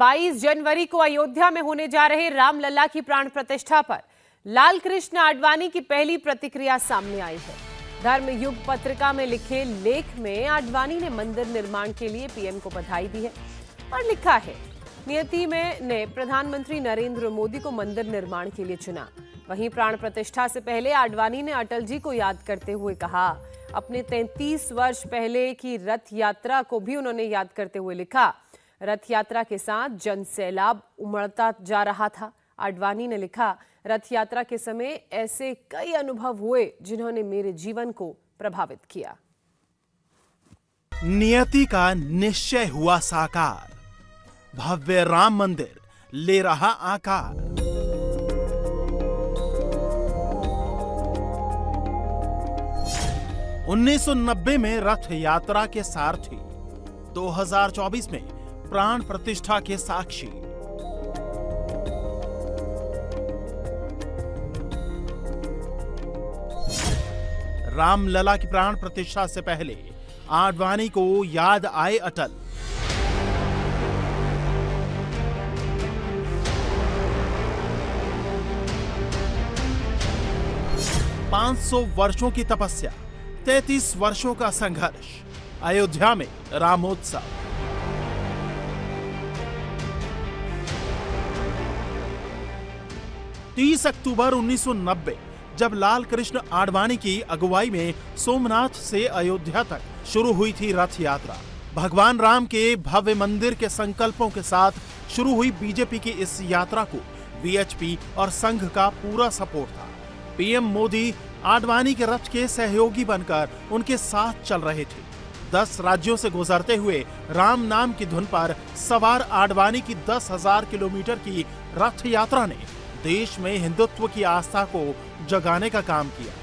22 जनवरी को अयोध्या में होने जा रहे रामलला की प्राण प्रतिष्ठा पर लाल कृष्ण आडवाणी की पहली प्रतिक्रिया सामने आई है। धर्मयुग पत्रिका में लिखे लेख में आडवाणी ने मंदिर निर्माण के लिए पीएम को बधाई दी है और लिखा है, नियति में ने प्रधानमंत्री नरेंद्र मोदी को मंदिर निर्माण के लिए चुना। वहीं प्राण प्रतिष्ठा से पहले आडवाणी ने अटल जी को याद करते हुए कहा, अपने 33 वर्ष पहले की रथ यात्रा को भी उन्होंने याद करते हुए लिखा, रथ यात्रा के साथ जन सैलाब उमड़ता जा रहा था। आडवाणी ने लिखा, रथ यात्रा के समय ऐसे कई अनुभव हुए जिन्होंने मेरे जीवन को प्रभावित किया। नियति का निश्चय हुआ साकार, भव्य राम मंदिर ले रहा आकार। उन्नीस सौ 1990 में रथ यात्रा के सारथी, 2024 में प्राण प्रतिष्ठा के साक्षी। रामलला की प्राण प्रतिष्ठा से पहले आडवाणी को याद आए अटल। पांच 500 वर्षों की तपस्या, 33 वर्षों का संघर्ष, अयोध्या में रामोत्सव। अक्टूबर 1990 जब लाल कृष्ण आडवाणी की अगुवाई में सोमनाथ से अयोध्या तक शुरू हुई थी रथ यात्रा। भगवान राम के भव्य मंदिर के संकल्पों के साथ शुरू हुई बीजेपी की इस यात्रा को वीएचपी और संघ का पूरा सपोर्ट था। पीएम मोदी आडवाणी के रथ के सहयोगी बनकर उनके साथ चल रहे थे। 10 राज्यों से गुजरते हुए राम नाम की धुन पर सवार आडवाणी की 10,000 किलोमीटर की रथ यात्रा ने देश में हिंदुत्व की आस्था को जगाने का काम किया।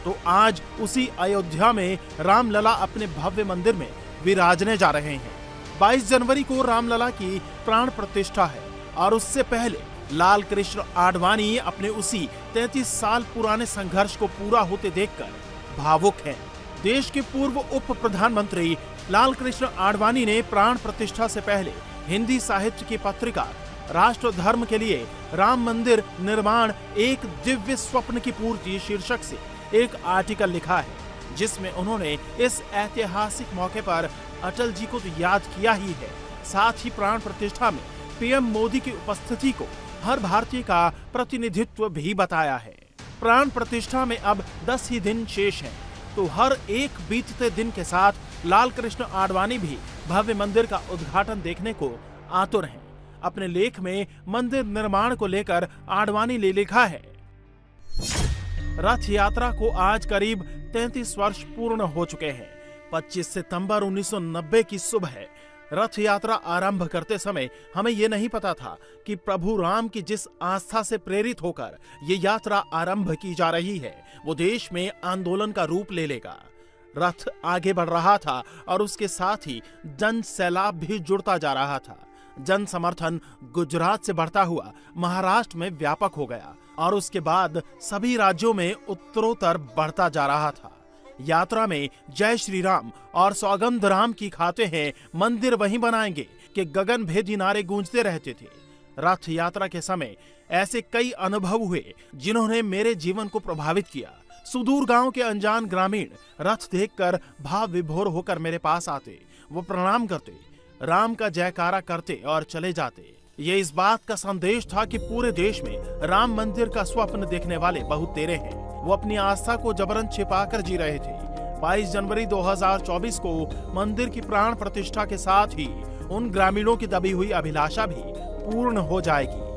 तो आज उसी अयोध्या में रामलला अपने भव्य मंदिर में विराजने जा रहे हैं। 22 जनवरी को रामलला की प्राण प्रतिष्ठा है और उससे पहले लाल कृष्ण आडवाणी अपने उसी 33 साल पुराने संघर्ष को पूरा होते देखकर भावुक हैं। देश के पूर्व उप प्रधानमंत्री लाल कृष्ण आडवाणी ने प्राण प्रतिष्ठा से पहले हिंदी साहित्य की पत्रिका राष्ट्र धर्म के लिए राम मंदिर निर्माण एक दिव्य स्वप्न की पूर्ति शीर्षक से एक आर्टिकल लिखा है, जिसमें उन्होंने इस ऐतिहासिक मौके पर अटल जी को तो याद किया ही है, साथ ही प्राण प्रतिष्ठा में पीएम मोदी की उपस्थिति को हर भारतीय का प्रतिनिधित्व भी बताया है। प्राण प्रतिष्ठा में अब 10 ही दिन शेष हैं, तो हर एक बीतते दिन के साथ लाल कृष्ण आडवाणी भी भव्य मंदिर का उद्घाटन देखने को आतुर हैं। अपने लेख में मंदिर निर्माण को लेकर आडवाणी ने लिखा है, रथ यात्रा को आज करीब 33 वर्ष पूर्ण हो चुके हैं। 25 सितंबर 1990 की सुबह रथ यात्रा आरंभ करते समय हमें यह नहीं पता था कि प्रभु राम की जिस आस्था से प्रेरित होकर ये यात्रा आरंभ की जा रही है, वो देश में आंदोलन का रूप ले लेगा। रथ आगे बढ़ रहा था और उसके साथ ही जन सैलाब भी जुड़ता जा रहा था। जन समर्थन गुजरात से बढ़ता हुआ महाराष्ट्र में व्यापक हो गया और उसके बाद सभी राज्यों में उत्तरोत्तर बढ़ता जा रहा था। यात्रा में जय श्री राम और सौगंध राम की खाते हैं, मंदिर वहीं बनाएंगे कि गगन भेदी नारे गूंजते रहते थे। रथ यात्रा के समय ऐसे कई अनुभव हुए जिन्होंने मेरे जीवन को प्रभावित किया। सुदूर गांव के अनजान ग्रामीण रथ देखकर भाव विभोर होकर मेरे पास आते, वो प्रणाम करते, राम का जयकारा करते और चले जाते। ये इस बात का संदेश था कि पूरे देश में राम मंदिर का स्वप्न देखने वाले बहुत तेरे हैं। वो अपनी आस्था को जबरन छिपाकर जी रहे थे। 22 जनवरी 2024 को मंदिर की प्राण प्रतिष्ठा के साथ ही उन ग्रामीणों की दबी हुई अभिलाषा भी पूर्ण हो जाएगी।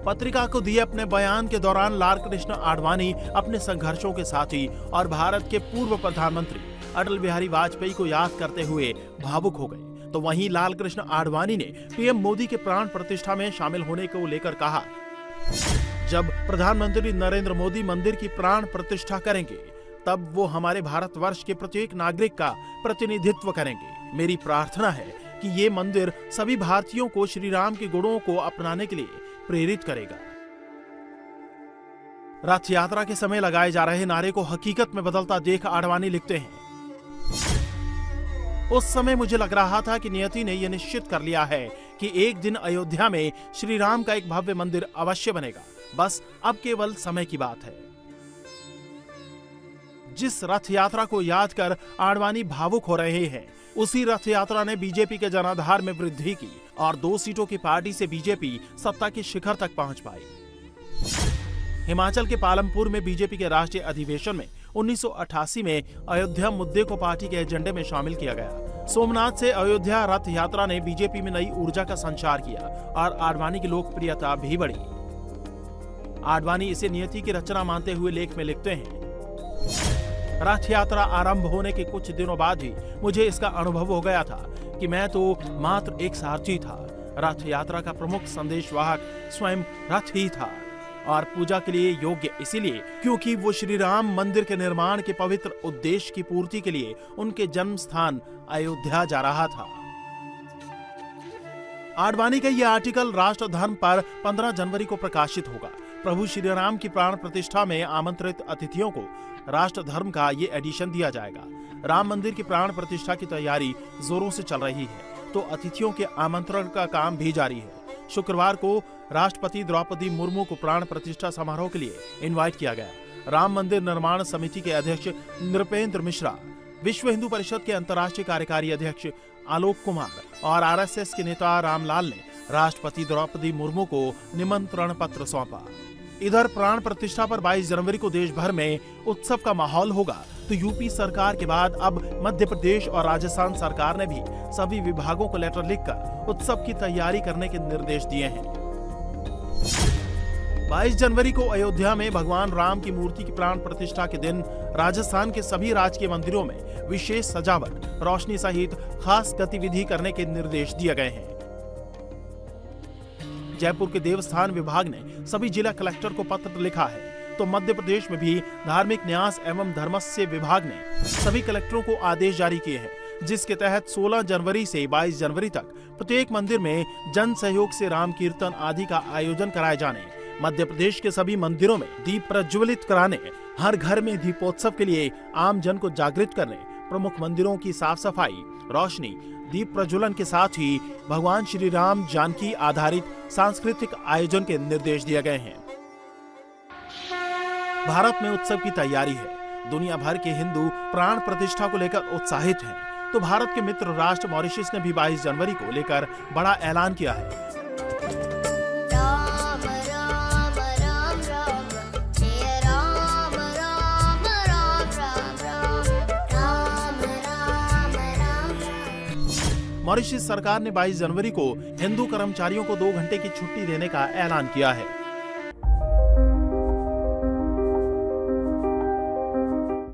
पत्रिका को दिए अपने बयान के दौरान लाल कृष्ण आडवाणी अपने संघर्षों के साथी और भारत के पूर्व प्रधानमंत्री अटल बिहारी वाजपेयी को याद करते हुए भावुक हो गए। तो वहीं लाल कृष्ण आडवाणी ने पीएम मोदी के प्राण प्रतिष्ठा में शामिल होने को लेकर कहा, जब प्रधानमंत्री नरेंद्र मोदी मंदिर की प्राण प्रतिष्ठा करेंगे, तब वो हमारे भारतवर्ष के प्रत्येक नागरिक का प्रतिनिधित्व करेंगे। मेरी प्रार्थना है कि ये मंदिर सभी भारतीयों को श्री राम के गुणों को अपनाने के लिए प्रेरित करेगा। रथ यात्रा के समय लगाए जा रहे नारे को हकीकत में बदलता देख आडवाणी लिखते हैं, उस समय मुझे लग रहा था कि नियति ने यह निश्चित कर लिया है कि एक दिन अयोध्या में श्री राम का एक भव्य मंदिर अवश्य बनेगा। बस अब केवल समय की बात है। जिस रथ यात्रा को याद कर आडवाणी भावुक हो रहे हैं, उसी रथ यात्रा ने बीजेपी के जनाधार में वृद्धि की और 2 सीटों की पार्टी से बीजेपी सत्ता के शिखर तक पहुंच पाई। हिमाचल के पालमपुर में बीजेपी के राष्ट्रीय अधिवेशन में 1988 में अयोध्या मुद्दे को पार्टी के एजेंडे में शामिल किया गया। सोमनाथ से अयोध्या रथ यात्रा ने बीजेपी में नई ऊर्जा का संचार किया और आडवाणी की लोकप्रियता भी बढ़ी। आडवाणी इसे नियति की रचना मानते हुए लेख में लिखते हैं, रथ यात्रा आरंभ होने के कुछ दिनों बाद ही मुझे इसका अनुभव हो गया था कि मैं तो मात्र एक सारथी था। रथ यात्रा का प्रमुख संदेशवाहक स्वयं रथ ही था और पूजा के लिए योग्य इसीलिए क्योंकि वो श्री राम मंदिर के निर्माण के पवित्र उद्देश्य की पूर्ति के लिए उनके जन्म स्थान अयोध्या जा रहा था। आडवाणी का यह आर्टिकल राष्ट्र धर्म पर 15 जनवरी को प्रकाशित होगा। प्रभु श्री राम की प्राण प्रतिष्ठा में आमंत्रित अतिथियों को राष्ट्र धर्म का ये एडिशन दिया जाएगा। राम मंदिर की प्राण प्रतिष्ठा की तैयारी जोरों से चल रही है, तो अतिथियों के आमंत्रण का काम भी जारी है। शुक्रवार को राष्ट्रपति द्रौपदी मुर्मू को प्राण प्रतिष्ठा समारोह के लिए इनवाइट किया गया। राम मंदिर निर्माण समिति के अध्यक्ष नृपेंद्र मिश्रा, विश्व हिंदू परिषद के अंतर्राष्ट्रीय कार्यकारी अध्यक्ष आलोक कुमार और आरएसएस के नेता रामलाल ने राष्ट्रपति द्रौपदी मुर्मू को निमंत्रण पत्र सौंपा। इधर प्राण प्रतिष्ठा पर 22 जनवरी को देश भर में उत्सव का माहौल होगा, तो यूपी सरकार के बाद अब मध्य प्रदेश और राजस्थान सरकार ने भी सभी विभागों को लेटर लिखकर उत्सव की तैयारी करने के निर्देश दिए हैं। 22 जनवरी को अयोध्या में भगवान राम की मूर्ति की प्राण प्रतिष्ठा के दिन राजस्थान के सभी राजकीय मंदिरों में विशेष सजावट, रोशनी सहित खास गतिविधि करने के निर्देश दिए गए हैं। जयपुर के देवस्थान विभाग ने सभी जिला कलेक्टर को पत्र लिखा है, तो मध्य प्रदेश में भी धार्मिक न्यास एवं धर्मस्य विभाग ने सभी कलेक्टरों को आदेश जारी किए हैं, जिसके तहत 16 जनवरी से 22 जनवरी तक प्रत्येक मंदिर में जन सहयोग से राम कीर्तन आदि का आयोजन कराए जाने, मध्य प्रदेश के सभी मंदिरों में दीप प्रज्वलित कराने, हर घर में दीपोत्सव के लिए आम जन को जागृत करने, प्रमुख मंदिरों की साफ सफाई, रोशनी, दीप प्रज्वलन के साथ ही भगवान श्री राम जानकी आधारित सांस्कृतिक आयोजन के निर्देश दिए गए हैं। भारत में उत्सव की तैयारी है। दुनिया भर के हिंदू प्राण प्रतिष्ठा को लेकर उत्साहित हैं, तो भारत के मित्र राष्ट्र मॉरिशस ने भी 22 जनवरी को लेकर बड़ा ऐलान किया है। राम राम राम राम जय राम राम राम राम राम राम राम। मॉरिशस सरकार ने 22 जनवरी को हिंदू कर्मचारियों को 2 घंटे की छुट्टी देने का ऐलान किया है।